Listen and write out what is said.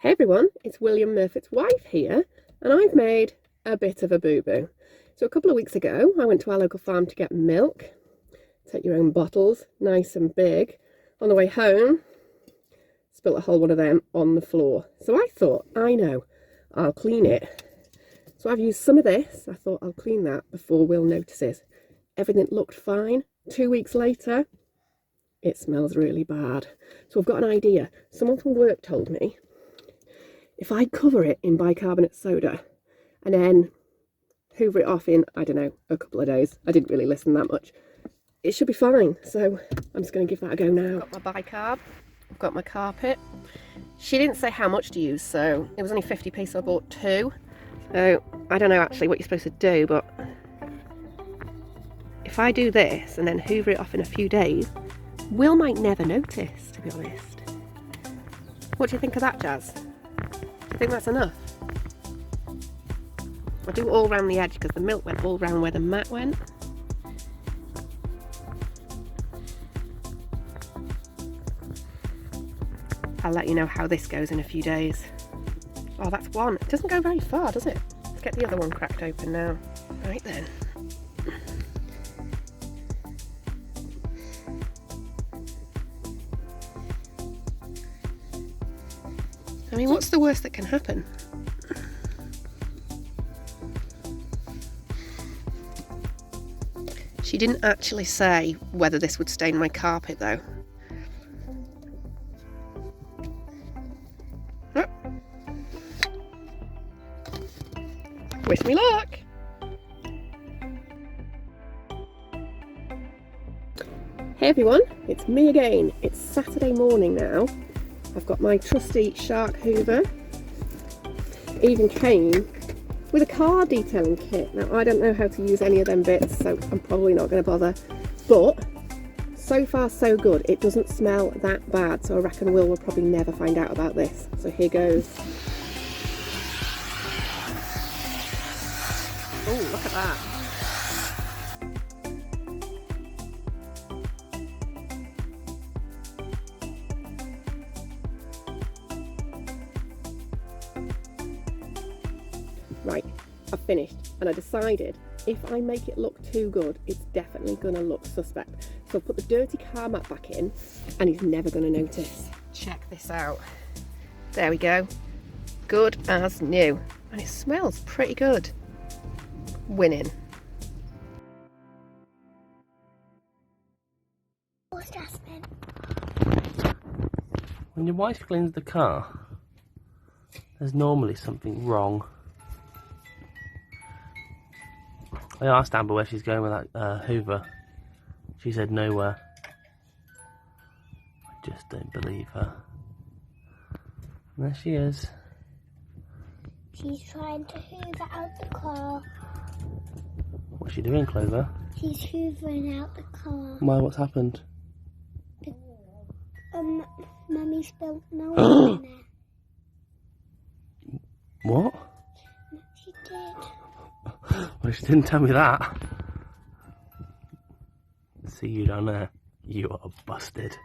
Hey everyone, it's William Murfitt's wife here, and I've made a bit of a boo-boo. So a couple of weeks ago, I went to our local farm to get milk. Take your own bottles, nice and big. On the way home, spilt a whole one of them on the floor. So I thought, I know, I'll clean it. So I've used some of this. I thought I'll clean that before Will notices. Everything looked fine. 2 weeks later, it smells really bad. So I've got an idea. Someone from work told me if I cover it in bicarbonate soda and then hoover it off in, I don't know, a couple of days. I didn't really listen that much. It should be fine. So I'm just going to give that a go now. I've got my bicarb. I've got my carpet. She didn't say how much to use, so it was only 50p, so I bought 2. So I don't know actually what you're supposed to do, but if I do this and then hoover it off in a few days, Will might never notice, to be honest. What do you think of that, Jazz? Do you think that's enough? I'll do it all around the edge because the milk went all round where the mat went. I'll let you know how this goes in a few days. Oh, that's one. It doesn't go very far, does it? Let's get the other one cracked open now. Right then. I mean, what's the worst that can happen? She didn't actually say whether this would stain my carpet though. Oh. Wish me luck! Hey everyone, it's me again. It's Saturday morning now. I've got my trusty shark hoover. It even came with a car detailing kit. Now I don't know how to use any of them bits, so I'm probably not going to bother. But so far so good. It doesn't smell that bad, so I reckon Will probably never find out about this. So here goes. Oh, look at that. Right, I've finished, and I decided if I make it look too good, it's definitely going to look suspect. So I'll put the dirty car mat back in, and he's never going to notice. Check this out. There we go. Good as new. And it smells pretty good. Winning. What's Jasmine? When your wife cleans the car, there's normally something wrong. I asked Amber where she's going with that hoover. She said nowhere. I just don't believe her. And there she is. She's trying to hoover out the car. What's she doing, Clover? She's hoovering out the car. Why, what's happened? Mummy spilled milk in it. What? She did. Well, she didn't tell me that. See you down there. You are busted.